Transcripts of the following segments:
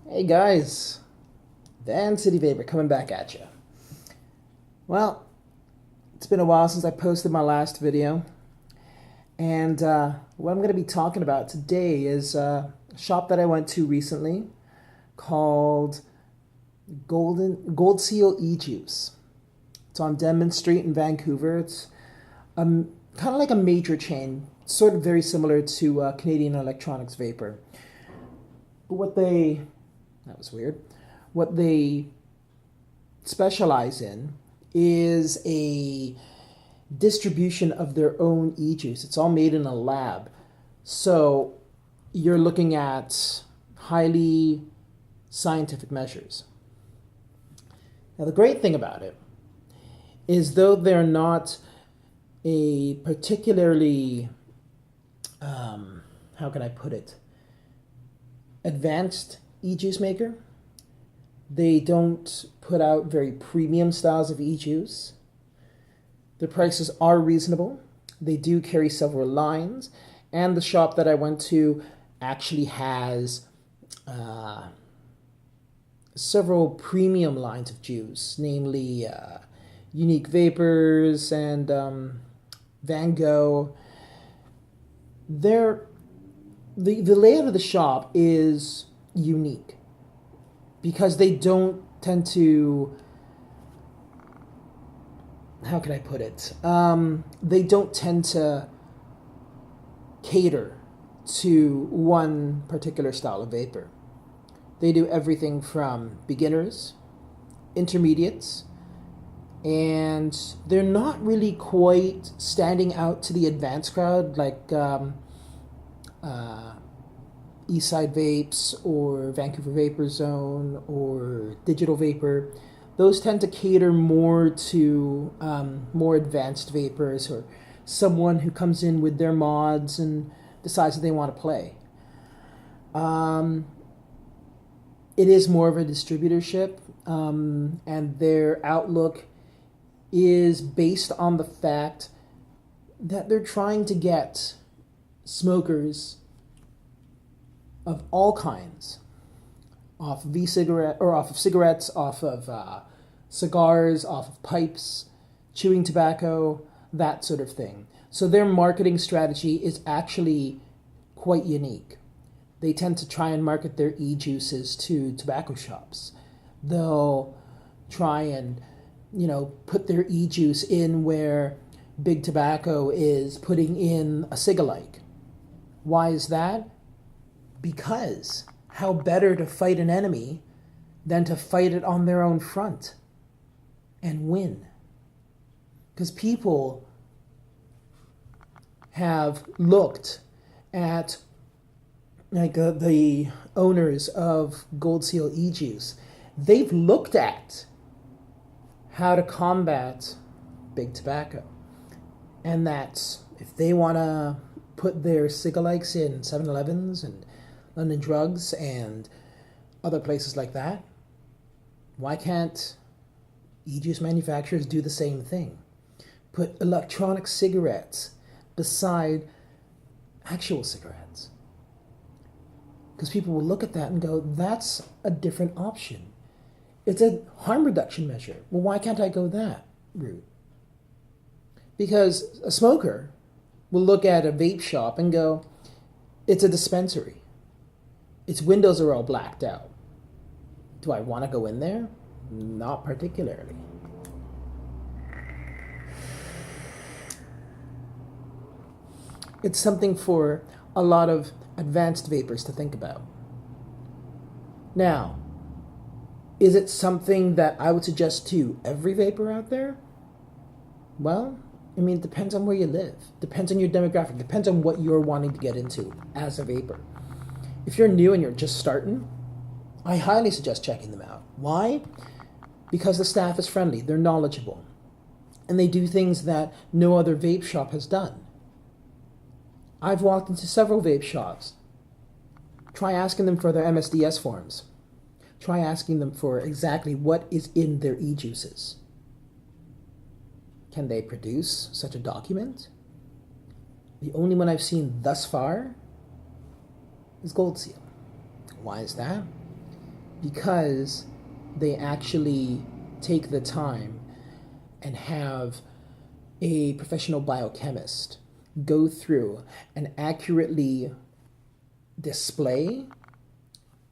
Hey guys, Van City Vapor coming back at you. Well, it's been a while since I posted my last video, and what I'm going to be talking about today is a shop that I went to recently called Gold Seal E-Juice. It's on Denman Street in Vancouver. It's kind of like a major chain, sort of very similar to Canadian Electronics Vapor. But that was weird. What they specialize in is a distribution of their own e-juice. It's all made in a lab. So you're looking at highly scientific measures. Now, the great thing about it is, though they're not a particularly, how can I put it, advanced e-juice maker, they don't put out very premium styles of e-juice. The prices are reasonable. They do carry several lines, and the shop that I went to actually has several premium lines of juice, namely Unique Vapors and Van Gogh. The layout of the shop is unique because they don't tend to, how can I put it? They don't tend to cater to one particular style of vapor. They do everything from beginners, intermediates, and they're not really quite standing out to the advanced crowd like Eastside Vapes or Vancouver Vapor Zone or Digital Vapor. Those tend to cater more to more advanced vapors or someone who comes in with their mods and decides that they want to play. It is more of a distributorship, and their outlook is based on the fact that they're trying to get smokers of all kinds off of e-cigarette or off of cigarettes, off of cigars, off of pipes, chewing tobacco, that sort of thing. So their marketing strategy is actually quite unique. They tend to try and market their e-juices to tobacco shops. They'll try and, put their e-juice in where Big Tobacco is putting in a cig-alike. Why is that? Because how better to fight an enemy than to fight it on their own front and win? Because people have looked at the owners of Gold Seal E-Juice. They've looked at how to combat Big Tobacco. And that's, if they want to put their cig-alikes in 7-Elevens and London Drugs and other places like that, why can't e-juice manufacturers do the same thing? Put electronic cigarettes beside actual cigarettes. Because people will look at that and go, that's a different option. It's a harm reduction measure. Well, why can't I go that route? Because a smoker will look at a vape shop and go, it's a dispensary. Its windows are all blacked out. Do I want to go in there? Not particularly. It's something for a lot of advanced vapors to think about. Now, is it something that I would suggest to every vapor out there? Well, it depends on where you live. Depends on your demographic. Depends on what you're wanting to get into as a vapor. If you're new and you're just starting, I highly suggest checking them out. Why? Because the staff is friendly. They're knowledgeable. And they do things that no other vape shop has done. I've walked into several vape shops. Try asking them for their MSDS forms. Try asking them for exactly what is in their e-juices. Can they produce such a document? The only one I've seen thus far is Gold Seal. Why is that? because they actually take the time and have a professional biochemist go through and accurately display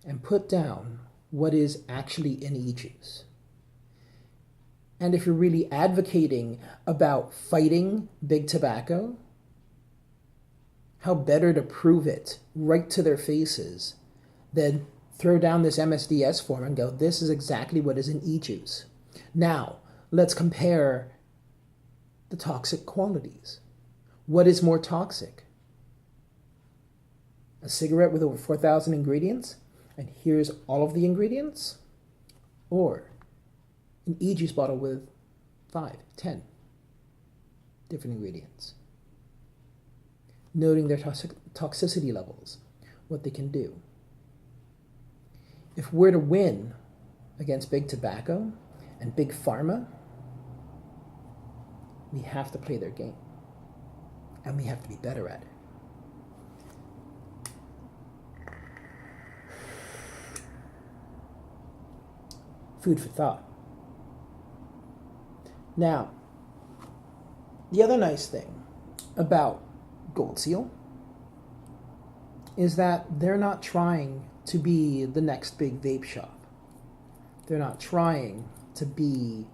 and put down what is actually in e-juice. And if you're really advocating about fighting big tobacco, how better to prove it right to their faces than throw down this MSDS form and go, this is exactly what is in e-juice. Now, let's compare the toxic qualities. What is more toxic? A cigarette with over 4,000 ingredients, and here's all of the ingredients? Or an e-juice bottle with 5, 10 different ingredients? Noting their toxicity levels, what they can do. If we're to win against big tobacco and big pharma, we have to play their game. And we have to be better at it. Food for thought. Now, the other nice thing about Gold Seal is that they're not trying to be the next big vape shop. They're not trying to be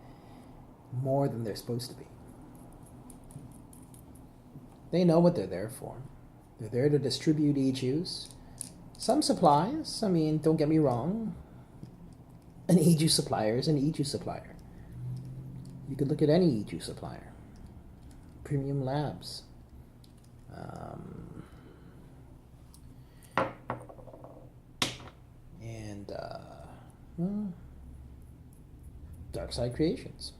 more than they're supposed to be. They know what they're there for. They're there to distribute e-juice. Some supplies, I mean, don't get me wrong, an e-juice supplier is an e-juice supplier. You could look at any e-juice supplier. Premium Labs. Dark Side Creations.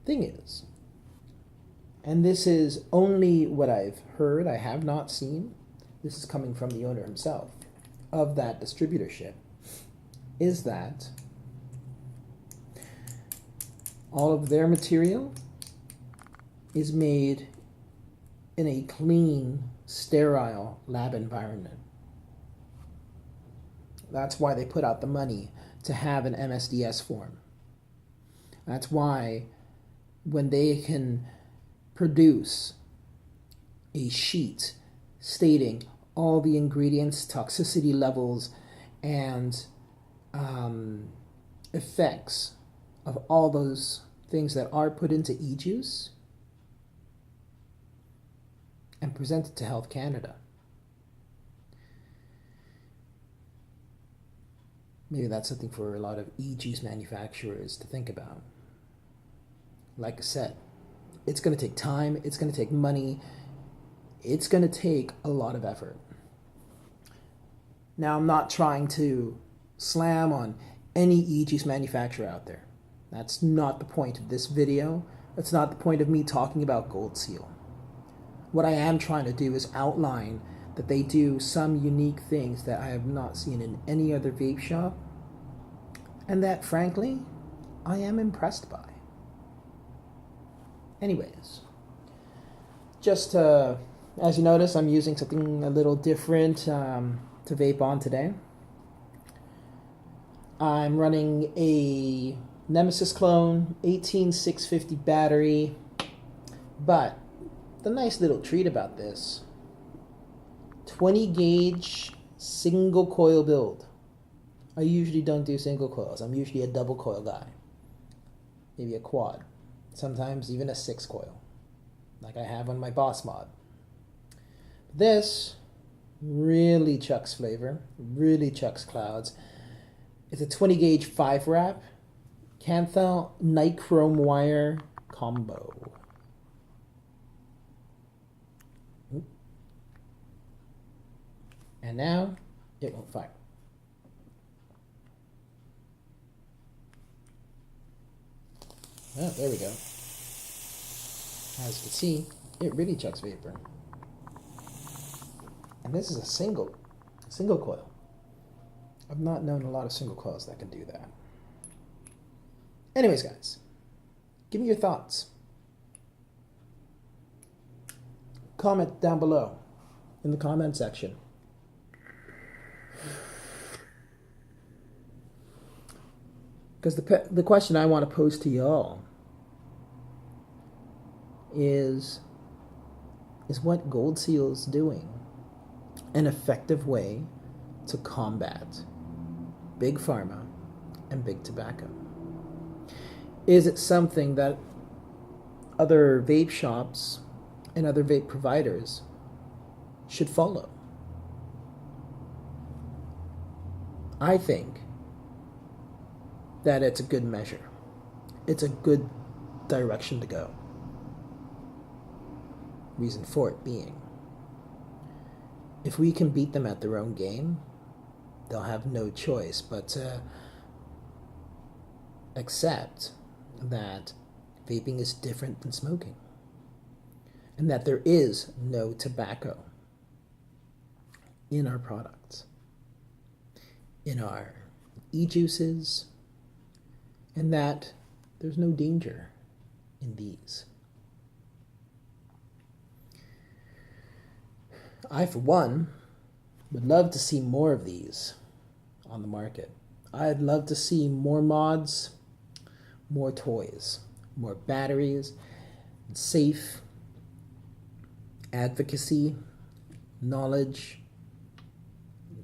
Thing is, and this is only what I've heard, I have not seen, this is coming from the owner himself of that distributorship, is that all of their material is made in a clean, sterile lab environment. That's why they put out the money to have an MSDS form. That's why when they can produce a sheet stating all the ingredients, toxicity levels, and effects of all those things that are put into e-juice, and present it to Health Canada. Maybe that's something for a lot of e-juice manufacturers to think about. Like I said, it's going to take time, it's going to take money, it's going to take a lot of effort. Now, I'm not trying to slam on any e-juice manufacturer out there. That's not the point of this video. That's not the point of me talking about Gold Seal. What I am trying to do is outline that they do some unique things that I have not seen in any other vape shop, and that, frankly, I am impressed by. Anyways, just as you notice, I'm using something a little different to vape on today. I'm running a Nemesis clone, 18650 battery, but the nice little treat about this, 20 gauge single coil build. I usually don't do single coils. I'm usually a double coil guy. Maybe a quad. Sometimes even a 6 coil, like I have on my Boss mod. This really chucks flavor, really chucks clouds. It's a 20 gauge 5 wrap, Canthal Nichrome wire combo. And now it won't fire. Oh, there we go. As you can see, it really chucks vapor. And this is a single coil. I've not known a lot of single coils that can do that. Anyways, guys, give me your thoughts. Comment down below in the comment section. Because the question I want to pose to y'all is what Gold Seal's doing an effective way to combat big pharma and big tobacco? Is it something that other vape shops and other vape providers should follow? I think that it's a good measure. It's a good direction to go. Reason for it being, if we can beat them at their own game, they'll have no choice but to accept that vaping is different than smoking, and that there is no tobacco in our products, in our e-juices, and that there's no danger in these. I, for one, would love to see more of these on the market. I'd love to see more mods, more toys, more batteries, safe advocacy, knowledge,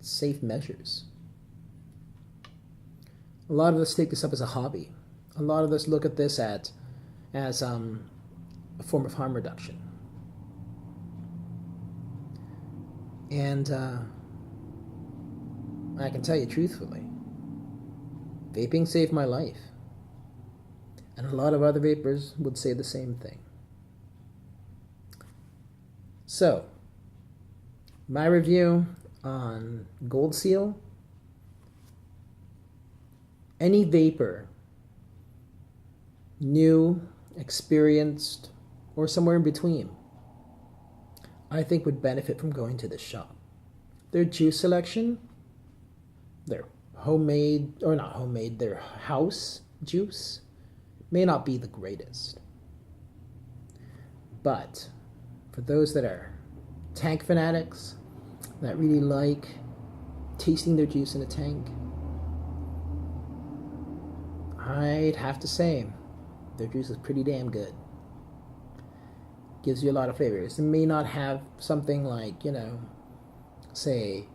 safe measures. A lot of us take this up as a hobby. A lot of us look at this as a form of harm reduction. And I can tell you truthfully, vaping saved my life. And a lot of other vapors would say the same thing. So, my review on Gold Seal: any vapor, new, experienced, or somewhere in between, I think would benefit from going to this shop. Their juice selection, their homemade, or not homemade, their house juice may not be the greatest. But for those that are tank fanatics, that really like tasting their juice in a tank, I'd have to say their juice is pretty damn good. Gives you a lot of flavors. It may not have something like, say,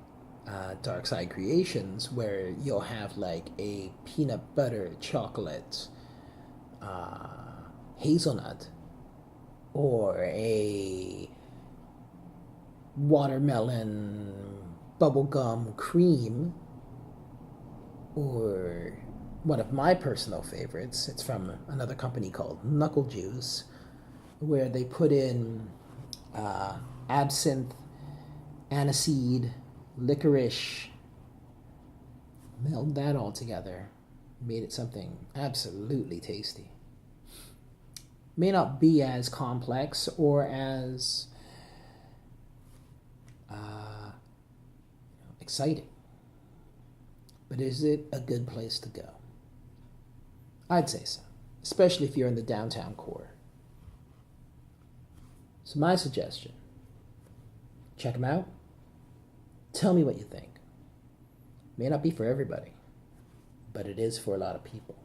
Dark Side Creations, where you'll have like a peanut butter chocolate hazelnut, or a watermelon bubblegum cream, or one of my personal favorites. It's from another company called Knuckle Juice, where they put in absinthe, aniseed, licorice, meld that all together, made it something absolutely tasty. May not be as complex or as exciting, but is it a good place to go? I'd say so, especially if you're in the downtown core. So my suggestion, check them out. Tell me what you think. May not be for everybody, but it is for a lot of people.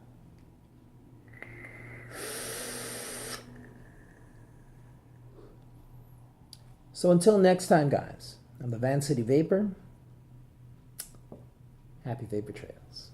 So until next time, guys, I'm the Van City Vapor. Happy Vapor Trails.